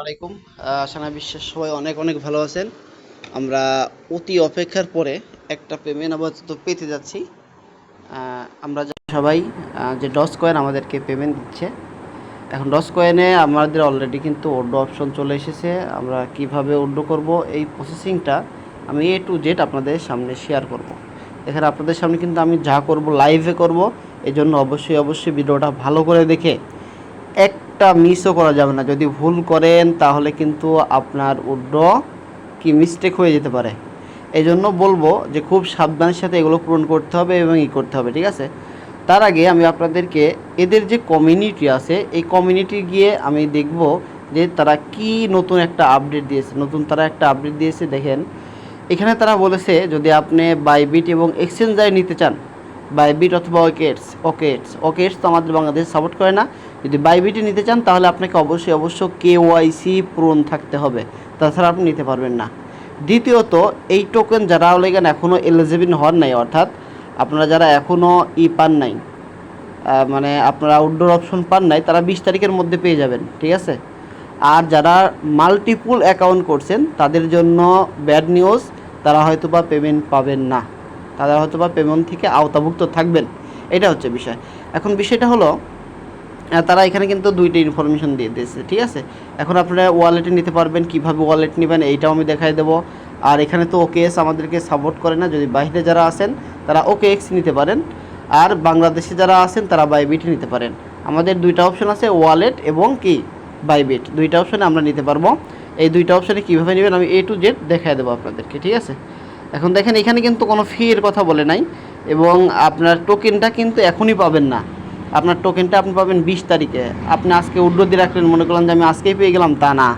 আলাইকুম। সানা বিশ্বের সবাই অনেক অনেক ভালো আছেন। আমরা অতি অপেক্ষার পরে একটা পেমেন্ট আপাতত পেতে যাচ্ছি। আমরা সবাই যে ডস কয়েন আমাদেরকে পেমেন্ট দিচ্ছে। এখন ডস কয়েনে আমাদের অলরেডি কিন্তু উইথড্র অপশন চলে এসেছে। আমরা কিভাবে উইথড্র করব এই প্রসেসিংটা আমি এ টু জেড আপনাদের সামনে শেয়ার করব। এখানে আপনাদের সামনে কিন্তু আমি যা করব লাইভে করব। এই জন্য অবশ্যই ভিডিওটা ভালো করে দেখে একটা মিসও করা যাবে না। যদি ভুল করেন তাহলে কিন্তু আপনার উইথড্র কি মিস্টেক হয়ে যেতে পারে। এই জন্য বলবো যে খুব সাবধানের সাথে এগুলো পূরণ করতে হবে এবং করতে হবে, ঠিক আছে। তার আগে আমি আপনাদেরকে এদের যে কমিউনিটি আছে এই কমিউনিটি গিয়ে আমি দেখব যে তারা কি নতুন একটা আপডেট দিয়েছে। তারা একটা আপডেট দিয়েছে, দেখেন এখানে তারা বলেছে যদি আপনি বাইবিট এবং এক্সচেঞ্জার নিতে চান, বাইবিট অথবা ওকেটস তো আমাদের বাংলাদেশে সাপোর্ট করে না। যদি বাইবিটে নিতে চান তাহলে আপনাকে অবশ্য কেওয়াইসি পূরণ থাকতে হবে, তাছাড়া আপনি নিতে পারবেন না। দ্বিতীয়ত এই টোকেন যারা লেগেন এখনও এলিজিবল হন নাই, অর্থাৎ আপনারা যারা এখনও পান নাই, মানে আপনারা আউটডোর অপশন পান নাই, তারা 20 তারিখের মধ্যে পেয়ে যাবেন, ঠিক আছে। আর যারা মাল্টিপুল অ্যাকাউন্ট করছেন তাদের জন্য ব্যাড নিউজ, তারা হয়তোবা পেমেন্ট পাবেন না, তারা হয়তোবা পেমেন্ট থেকে আওতাভুক্ত থাকবেন। এটা হচ্ছে বিষয়। এখন বিষয়টা হলো তারা এখানে কিন্তু দুইটা ইনফরমেশন দিয়ে দিয়েছে, ঠিক আছে। এখন আপনারা ওয়ালেটে নিতে পারবেন, কিভাবে ওয়ালেট নেবেন এইটাও আমি দেখাই দেবো। আর এখানে তো ওকেএস আমাদেরকে সাপোর্ট করে না, যদি বাইরে যারা আছেন তারা ওকেএক্স নিতে পারেন, আর বাংলাদেশে যারা আছেন তারা বাইবিট নিতে পারেন। আমাদের দুইটা অপশন আছে, ওয়ালেট এবং কি বাইবিট, দুইটা অপশানে আমরা নিতে পারবো। এই দুইটা অপশানে কীভাবে নেবেন আমি এ টু জেড দেখাই দেবো আপনাদেরকে, ঠিক আছে। এখন দেখেন এখানে কিন্তু কোনো ফির কথা বলে নাই, এবং আপনার টোকেনটা কিন্তু এখনই পাবেন না। আপনার টোকেনটা আপনি পাবেন 20 তারিখে। আপনি আজকে উইথড্র দিয়ে রাখলেন, মনে করলাম যে আমি আজকেই পেয়ে গেলাম, তা না।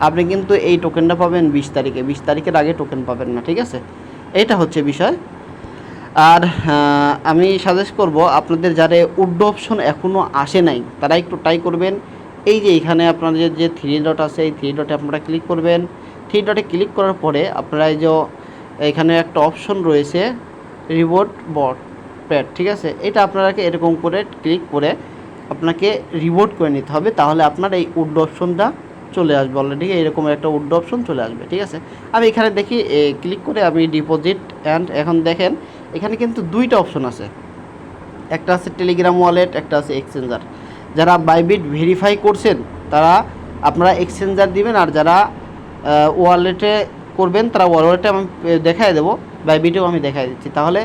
আপনি কিন্তু এই টোকেনটা পাবেন 20 তারিখে, 20 তারিখের আগে টোকেন পাবেন না, ঠিক আছে। এইটা হচ্ছে বিষয়। আর আমি সাজেস্ট করব আপনাদের যারা উইথড্র অপশন এখনও আসে নাই তারা একটু ট্রাই করবেন। এই যে এখানে আপনাদের যে 3 ডট আছে, এই 3 ডটে আপনারা ক্লিক করবেন। 3 ডটে ক্লিক করার পরে আপনারা এই যে এখানে একটা অপশন রয়েছে রিওয়ার্ড বট প্যাড, ঠিক আছে। এটা আপনাকে এরকম করে ক্লিক করে আপনাকে রিওয়ার্ড করে নিতে হবে, তাহলে আপনার এই উইথড্র অপশনটা চলে আসবে। অলরেডি এরকম একটা উইথড্র অপশন চলে আসবে, ঠিক আছে। আমি এখানে দেখি ক্লিক করে আমি ডিপোজিট অ্যান্ড, এখন দেখেন এখানে কিন্তু দুইটা অপশন আছে, একটা আছে টেলিগ্রাম ওয়ালেট, একটা আছে এক্সচেঞ্জার। যারা বাইবিট ভেরিফাই করছেন তারা আপনারা এক্সচেঞ্জার দিবেন, আর যারা ওয়ালেটে করবেন তারা ওয়ালেটে আমি দেখাই দেবো, বাইবিটেও আমি দেখাই দিচ্ছি। তাহলে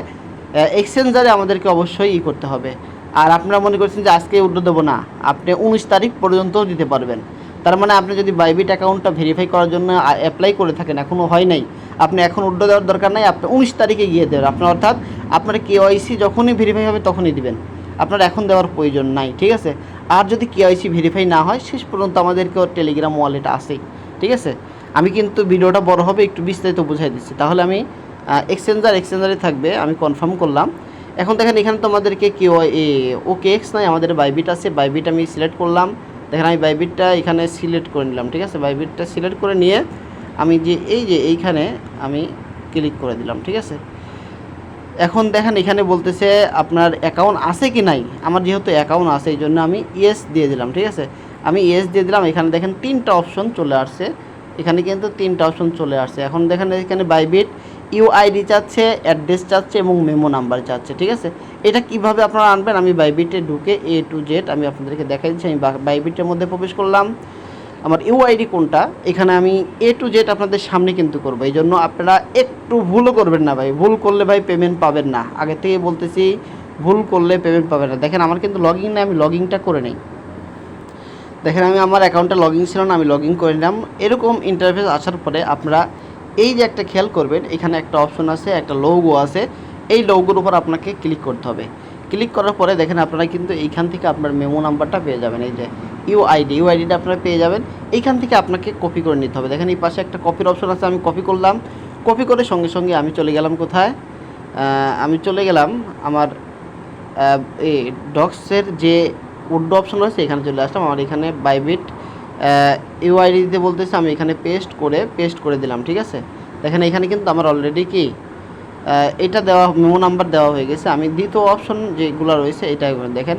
এক্সচেঞ্জারে আমাদেরকে অবশ্যই করতে হবে। আর আপনারা মনে করছেন যে আজকে উইথড্র দেবো না, আপনি 19 তারিখ পর্যন্তও দিতে পারবেন। তার মানে আপনি যদি বাইবিট অ্যাকাউন্টটা ভেরিফাই করার জন্য অ্যাপ্লাই করে থাকেন, এখনও হয় নাই, আপনি এখন উইথড্র দেওয়ার দরকার নাই, আপনি 19 তারিখে গিয়ে দেবেন। আপনার অর্থাৎ আপনার কেওয়াইসি যখনই ভেরিফাই হবে তখনই দিবেন, আপনার এখন দেওয়ার প্রয়োজন নাই, ঠিক আছে। আর যদি কেওয়াইসি ভেরিফাই না হয় শেষ পর্যন্ত আমাদেরকেও টেলিগ্রাম ওয়ালেট আসেই, ঠিক আছে। আমি কিন্তু ভিডিওটা বড় হবে, একটু বিস্তারিত বুঝাই দিচ্ছি। তাহলে আমি এক্সচেঞ্জারে থাকবে, আমি কনফার্ম করলাম। এখন দেখেন এখানে তো আমাদেরকে ওকেএক্স নাই, আমাদের বাইবিট আছে। বাইবিট আমি সিলেক্ট করলাম, দেখেন আমি বাইবিটটা এখানে সিলেক্ট করে নিলাম, ঠিক আছে। বাইবিটটা সিলেক্ট করে নিয়ে আমি যে এইখানে আমি ক্লিক করে দিলাম, ঠিক আছে। এখন দেখেন এখানে বলতেছে আপনার অ্যাকাউন্ট আছে কি নাই। আমার যেহেতু অ্যাকাউন্ট আছে এই জন্য আমি ইয়েস দিয়ে দিলাম, ঠিক আছে। আমি ইয়েস দিয়ে দিলাম। এখানে দেখেন 3টা অপশন চলে আসছে, এখানে কিন্তু 3টা অপশন চলে আসছে। এখন দেখেন এখানে বাইবিট ইউআইডি চাচ্ছে, অ্যাড্রেস চাচ্ছে এবং মেমো নাম্বার চাচ্ছে, ঠিক আছে। এটা কিভাবে আপনারা আনবেন আমি বাইবিটে ঢুকে এ টু জেড আমি আপনাদেরকে দেখাই দিচ্ছি। আমি বাইবিটের মধ্যে প্রবেশ করলাম, আমার ইউআইডি কোনটা এখানে আমি এ টু জেড আপনাদের সামনে কিন্তু করবো। এই জন্য আপনারা একটু ভুলও করবেন না ভাই, ভুল করলে ভাই পেমেন্ট পাবেন না, আগে থেকে বলতেছি, ভুল করলে পেমেন্ট পাবেন না। দেখেন আমার কিন্তু লগইন নেই, আমি লগইনটা করে নেই। দেখেন আমি আমার অ্যাকাউন্টে লগইন ছিল না, আমি লগইন করে নিলাম। এরকম ইন্টারফেস আসার পরে আপনারা এই যে একটা খেয়াল করবেন, এখানে একটা অপশন আছে, একটা লোগো আছে, এই লোগোর উপর আপনাকে ক্লিক করতে হবে। ক্লিক করার পরে দেখেন আপনারা কিন্তু এইখান থেকে আপনার মেমো নাম্বারটা পেয়ে যাবেন, এই যে ইউআইডিটা আপনারা পেয়ে যাবেন। এইখান থেকে আপনাকে কপি করে নিতে হবে। দেখেন এই পাশে একটা কপির অপশন আছে, আমি কপি করলাম। কপি করে সঙ্গে সঙ্গে আমি চলে গেলাম কোথায়, আমি চলে গেলাম আমার এই ডক্সের যে উইথড্র অপশন রয়েছে এখানে চলে আসলাম। আমার এখানে বাইবিট ইউআইডি দিতে বলতেছে, আমি এখানে পেস্ট করে দিলাম, ঠিক আছে। দেখেন এখানে কিন্তু আমার অলরেডি কি এটা দেওয়া, মেমো নাম্বার দেওয়া হয়ে গেছে। আমি দ্বিতীয় অপশন যেগুলো রয়েছে এটা দেখেন।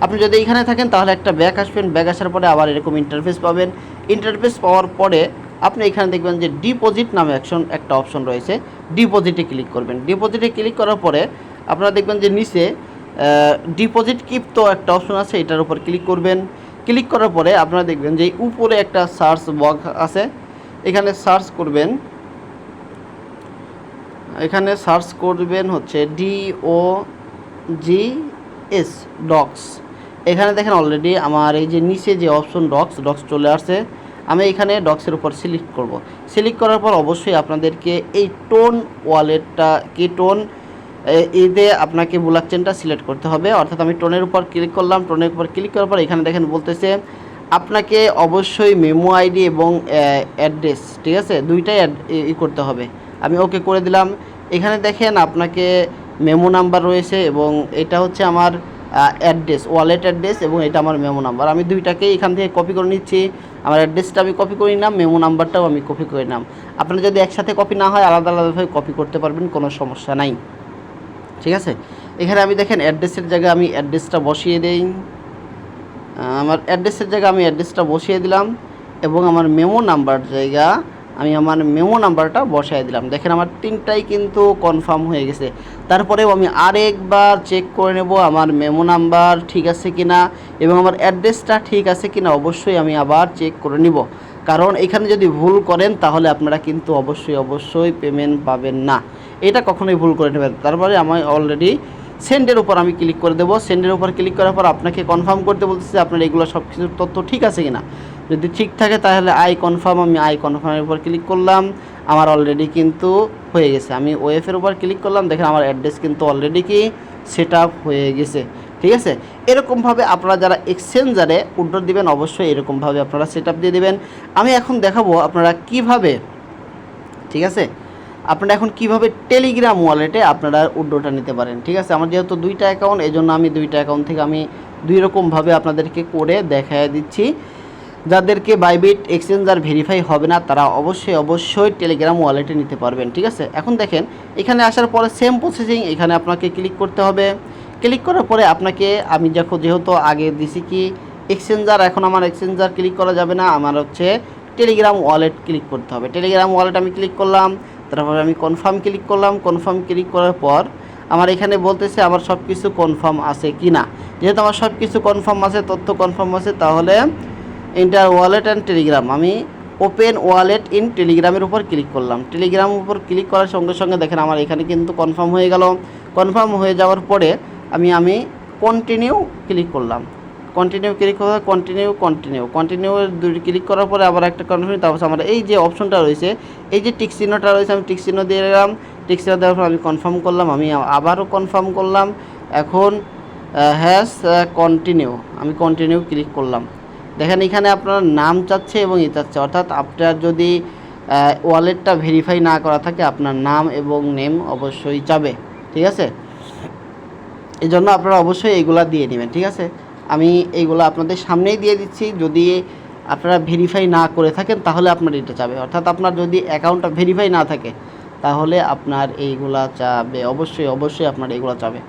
আপনি যদি এখানে থাকেন তাহলে একটা ব্যাক আসবেন, ব্যাক আসার পরে আবার এরকম ইন্টারফেস পাবেন। ইন্টারফেস পাওয়ার পরে আপনি এখানে দেখবেন যে ডিপোজিট নামে একটা অপশন রয়েছে, ডিপোজিটে ক্লিক করবেন। ডিপোজিটে ক্লিক করার পরে আপনারা দেখবেন যে নিচে ডিপোজিট ক্রিপ্টো একটা অপশন আছে, এটার উপর ক্লিক করবেন। ক্লিক করার পরে আপনারা দেখবেন যে উপরে একটা সার্চ বক্স আছে, এখানে সার্চ করবেন হচ্ছে DOGS ডক্স। এখানে দেখেন অলরেডি আমার এই যে নিচে যে অপশন ডক্স চলে আসছে। আমি এখানে ডক্সের উপর সিলেক্ট করব। সিলেক্ট করার পর অবশ্যই আপনাদেরকে এই টোন ওয়ালেটটা কি টোন এতে আপনাকে ব্লক চেনটা সিলেক্ট করতে হবে। অর্থাৎ আমি টোনের উপর ক্লিক করলাম। টোনের উপর ক্লিক করার পর এখানে দেখেন বলতেছে আপনাকে অবশ্যই মেমো আইডি এবং অ্যাড্রেস, ঠিক আছে, দুইটাই করতে হবে। আমি ওকে করে দিলাম। এখানে দেখেন আপনাকে মেমো নাম্বার রয়েছে এবং এটা হচ্ছে আমার অ্যাড্রেস, ওয়ালেট অ্যাড্রেস, এবং এটা আমার মেমো নাম্বার। আমি দুইটাকেই এখান থেকে কপি করে নিচ্ছি। আমার অ্যাড্রেসটা আমি কপি করে নিলাম, মেমো নাম্বারটাও আমি কপি করে নিলাম। আপনারা যদি একসাথে কপি না হয় আলাদা আলাদাভাবে কপি করতে পারবেন, কোনো সমস্যা নাই, ঠিক আছে। এখানে আমি দেখেন অ্যাড্রেসের জায়গায় আমি অ্যাড্রেসটা বসিয়ে দেই। আমার অ্যাড্রেসের জায়গায় আমি অ্যাড্রেসটা বসিয়ে দিলাম এবং আমার মেমো নাম্বার জায়গা আমি আমার মেমো নাম্বারটা বসাই দিলাম। দেখেন আমার তিনটাই কিন্তু কনফার্ম হয়ে গেছে। তারপরেও আমি আরেকবার চেক করে নেব আমার মেমো নাম্বার ঠিক আছে কিনা এবং আমার অ্যাড্রেসটা ঠিক আছে কিনা, অবশ্যই আমি আবার চেক করে নিব। কারণ এখানে যদি ভুল করেন তাহলে আপনারা কিন্তু অবশ্যই পেমেন্ট পাবেন না, এটা কখনোই ভুল করে নেবেন। তারপরে আমি অলরেডি সেন্ডের উপর আমি ক্লিক করে দেবো। সেন্ডের উপর ক্লিক করার পর আপনাকে কনফার্ম করতে বলতেছে আপনার এগুলো সব কিছুর তথ্য ঠিক আছে কিনা। যদি ঠিক থাকে তাহলে আই কনফার্ম, আমি আই কনফার্মের উপর ক্লিক করলাম। আমার অলরেডি কিন্তু হয়ে গেছে। আমি ওএফের উপর ক্লিক করলাম, দেখেন আমার অ্যাড্রেস কিন্তু অলরেডি কি সেট আপ হয়ে গেছে, ঠিক আছে। এরকমভাবে আপনারা যারা এক্সচেঞ্জারে উইথড্র দিবেন অবশ্যই এরকমভাবে আপনারা সেট আপ দিয়ে দেবেন। আমি এখন দেখাবো আপনারা কিভাবে, ঠিক আছে, আপনারা এখন কিভাবে টেলিগ্রাম ওয়ালেটে আপনারা উইথড্রটা নিতে পারেন, ঠিক আছে। আমার যেহেতু দুইটা অ্যাকাউন্ট, এই জন্য আমি দুইটা অ্যাকাউন্ট থেকে আমি দুই রকমভাবে আপনাদেরকে করে দেখায় দিচ্ছি। যাদেরকে বাইবিট এক্সচেঞ্জার ভেরিফাই হবে না তারা অবশ্যই টেলিগ্রাম ওয়ালেটে নিতে পারবেন, ঠিক আছে। এখন দেখেন এখানে আসার পরে সেম প্রসেসিং, এখানে আপনাকে ক্লিক করতে হবে। ক্লিক করার পরে আপনাকে আমি যেহেতু আগে দিছি কি এক্সচেঞ্জার, এখন আমার এক্সচেঞ্জার ক্লিক করা যাবে না, আমার হচ্ছে টেলিগ্রাম ওয়ালেট ক্লিক করতে হবে। টেলিগ্রাম ওয়ালেট আমি ক্লিক করলাম, তারপরে আমি কনফার্ম ক্লিক করলাম। কনফার্ম ক্লিক করার পর আমার এখানে বলতেছে আমার সব কিছু কনফার্ম আছে কি না। যেহেতু আমার সব কিছু কনফার্ম আছে, তথ্য কনফার্ম আছে, তাহলে এন্টার ওয়ালেট অ্যান্ড টেলিগ্রাম, আমি ওপেন ওয়ালেট ইন টেলিগ্রামের উপর ক্লিক করলাম। টেলিগ্রামের উপর ক্লিক করার সঙ্গে সঙ্গে দেখেন আমার এখানে কিন্তু কনফার্ম হয়ে গেল। কনফার্ম হয়ে যাওয়ার পরে আমি কন্টিনিউ ক্লিক করলাম। কন্টিনিউ ক্লিক করে কন্টিনিউ ক্লিক করার পরে আবার একটা কন্টিনিউ, তারপর আমার এই যে অপশনটা রয়েছে, এই যে টিক চিহ্নটা রয়েছে, আমি টিক চিহ্ন দিয়ে দিলাম। টিক চিহ্ন দেওয়ার পর আমি কনফার্ম করলাম, আমি আবারও কনফার্ম করলাম। এখন হ্যাশ কন্টিনিউ, আমি কন্টিনিউ ক্লিক করলাম। দেখেন এখানে আপনার নাম চাচ্ছে এবং চাচ্ছে, অর্থাৎ আপনার যদি ওয়ালেটটা ভেরিফাই না করা থাকে আপনার নাম এবং নেম অবশ্যই চাবে, ঠিক আছে। এই জন্য আপনারা অবশ্যই এইগুলা দিয়ে নেবেন, ঠিক আছে। আমি এইগুলো আপনাদের সামনেই দিয়ে দিচ্ছি। যদি আপনারা ভেরিফাই না করে থাকেন তাহলে আপনার এটা চাবে, অর্থাৎ আপনার যদি অ্যাকাউন্টটা ভেরিফাই না থাকে তাহলে আপনার এইগুলা চাবে, অবশ্যই আপনার এইগুলো চাবে।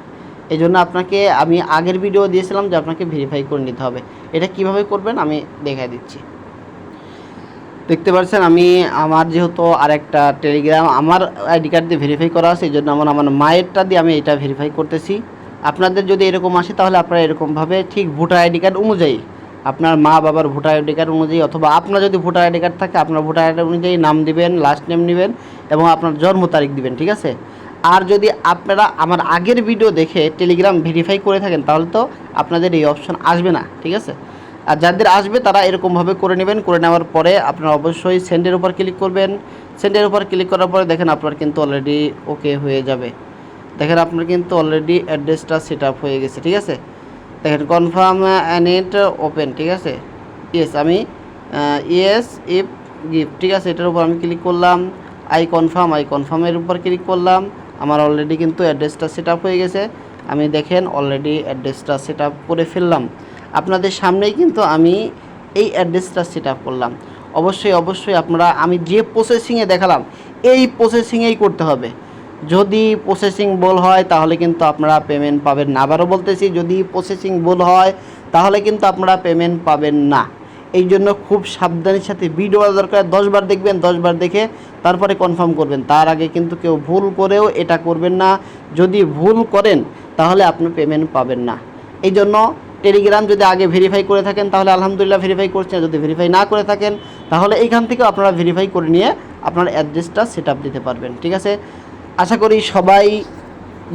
এই জন্য আপনাকে আমি আগের ভিডিও দিয়েছিলাম যে আপনাকে ভেরিফাই করে নিতে হবে। এটা কিভাবে করবেন আমি দেখাই দিচ্ছি। দেখতে পাচ্ছেন আমি আমার যেহেতু আরেকটা টেলিগ্রাম আমার আইডি কার্ড দিয়ে ভেরিফাই করা আছে, এই জন্য আমার মায়েরটা দিয়ে আমি এটা ভেরিফাই করতেছি। আপনাদের যদি এরকম আসে তাহলে আপনারা এরকমভাবে ঠিক ভোটার আইডি কার্ড অনুযায়ী, আপনার মা বাবার ভোটার আইডি কার্ড অনুযায়ী, অথবা আপনার যদি ভোটার আইডি কার্ড থাকে আপনার ভোটার আইডি অনুযায়ী নাম দিবেন, লাস্ট নেম নেবেন এবং আপনার জন্ম তারিখ দিবেন, ঠিক আছে। আর যদি আপনারা আমার আগের ভিডিও দেখে টেলিগ্রাম ভেরিফাই করে থাকেন তাহলে তো আপনাদের এই অপশন আসবে না, ঠিক আছে। আর যাদের আসবে তারা এরকমভাবে করে নেবেন। করে নেওয়ার পরে আপনারা অবশ্যই সেন্ডের উপর ক্লিক করবেন। সেন্ডের উপর ক্লিক করার পরে দেখেন আপনার কিন্তু অলরেডি ওকে হয়ে যাবে। দেখেন আপনার কিন্তু অলরেডি অ্যাড্রেসটা সেট আপ হয়ে গেছে, ঠিক আছে। দেখেন কনফার্ম নেট ওপেন, ঠিক আছে। ইয়েস, আমি ইয়েস ইফ গিফট, ঠিক আছে, এটার উপর আমি ক্লিক করলাম। আই কনফার্মের উপর ক্লিক করলাম। আমার অলরেডি কিন্তু অ্যাড্রেসটা সেট আপ হয়ে গেছে। আমি দেখেন অলরেডি অ্যাড্রেসটা সেট আপ করে ফেললাম। আপনাদের সামনেই কিন্তু আমি এই অ্যাড্রেসটা সেট আপ করলাম। অবশ্যই আপনারা আমি যে প্রসেসিংয়ে দেখালাম এই প্রসেসিংয়েই করতে হবে। যদি প্রসেসিং ভুল হয় তাহলে কিন্তু আপনারা পেমেন্ট পাবেন না। আবারও বলতেছি, যদি প্রসেসিং ভুল হয় তাহলে কিন্তু আপনারা পেমেন্ট পাবেন না। এই জন্য খুব সাবধানের সাথে ভিডিও দরকার, 10 বার দেখবেন, 10 বার দেখে তারপরে কনফার্ম করবেন। তার আগে কিন্তু কেউ ভুল করেও এটা করবেন না। যদি ভুল করেন তাহলে আপনি পেমেন্ট পাবেন না। এই জন্য টেলিগ্রাম যদি আগে ভেরিফাই করে থাকেন তাহলে আলহামদুলিল্লাহ ভেরিফাই করছেন, যদি ভেরিফাই না করে থাকেন তাহলে এইখান থেকে আপনারা ভেরিফাই করে নিয়ে আপনার অ্যাড্রেসটা সেট আপ দিতে পারবেন। ঠিক আছে, আশা করি সবাই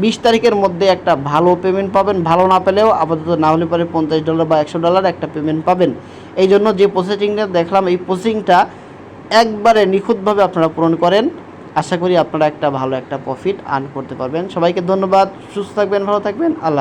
20 তারিখের মধ্যে একটা ভালো পেমেন্ট পাবেন। ভালো না পেলেও আপাতত না হলে পরে $50 বা $100 একটা পেমেন্ট পাবেন। এই জন্য যে প্রসেসিংটা দেখলাম এই প্রসেসিংটা একবারে নিখুঁতভাবে আপনারা পূরণ করেন। আশা করি আপনারা একটা ভালো একটা প্রফিট আর্ন করতে পারবেন। সবাইকে ধন্যবাদ, সুস্থ থাকবেন, ভালো থাকবেন, আল্লাহ।